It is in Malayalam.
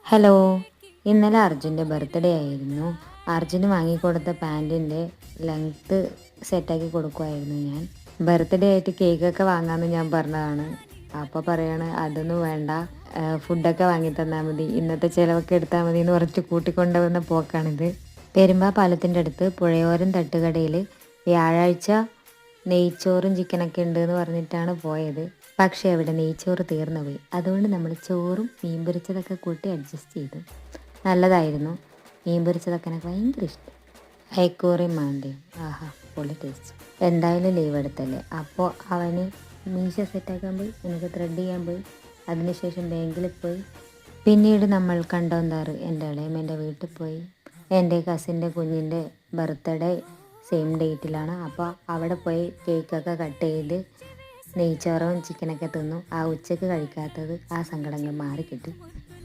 ഹലോ, ഇന്നലെ അർജുൻ്റെ ബർത്ത്ഡേ ആയിരുന്നു. അർജുന് വാങ്ങിക്കൊടുത്ത പാൻറ്റിൻ്റെ ലെങ്ത്ത് സെറ്റാക്കി കൊടുക്കുമായിരുന്നു ഞാൻ. ബർത്ത്ഡേ ആയിട്ട് കേക്കൊക്കെ വാങ്ങാമെന്ന് ഞാൻ പറഞ്ഞതാണ്. അപ്പോൾ പറയാണ് അതൊന്നും വേണ്ട, ഫുഡൊക്കെ വാങ്ങി തന്നാൽ മതി, ഇന്നത്തെ ചിലവൊക്കെ എടുത്താൽ മതി എന്ന് പറഞ്ഞിട്ട് കൂട്ടിക്കൊണ്ടുവന്ന പോക്കാണിത്. പെരുമ്പാ പാലത്തിൻ്റെ അടുത്ത് പുഴയോരം തട്ടുകടയിൽ വ്യാഴാഴ്ച നെയ്ച്ചോറും ചിക്കനൊക്കെ ഉണ്ട് എന്ന് പറഞ്ഞിട്ടാണ് പോയത്. പക്ഷേ അവിടെ നെയ്ച്ചോറ് തീർന്നു പോയി. അതുകൊണ്ട് നമ്മൾ ചോറും മീൻ പൊരിച്ചതൊക്കെ കൂട്ടി അഡ്ജസ്റ്റ് ചെയ്തു. നല്ലതായിരുന്നു. മീൻ പൊരിച്ചതൊക്കെ എനിക്ക് ഭയങ്കര ഇഷ്ടം. അയക്കൂറയും മാണ്ടയും, ആഹാ പൊളി ടേസ്റ്റ്. എന്തായാലും ലീവ് എടുത്തല്ലേ, അപ്പോൾ അവന് മീശ സെറ്റാക്കാൻ പോയി, എനിക്ക് ത്രെഡ് ചെയ്യാൻ പോയി, അതിനുശേഷം ബാങ്കിൽ പോയി. പിന്നീട് നമ്മൾ കണ്ടോന്താറ് എൻ്റെ ഇളയമ്മേൻ്റെ വീട്ടിൽ പോയി. എൻ്റെ കസിൻ്റെ കുഞ്ഞിൻ്റെ ബർത്ത്ഡേ സെയിം ഡേറ്റിലാണ്. അപ്പോൾ അവിടെ പോയി കേക്കൊക്കെ കട്ട് ചെയ്ത് നെയ്ച്ചോറും ചിക്കനൊക്കെ തിന്നു. ആ ഉച്ചക്ക് കഴിക്കാത്തത് ആ സങ്കടങ്ങൾ മാറിക്കിട്ടി.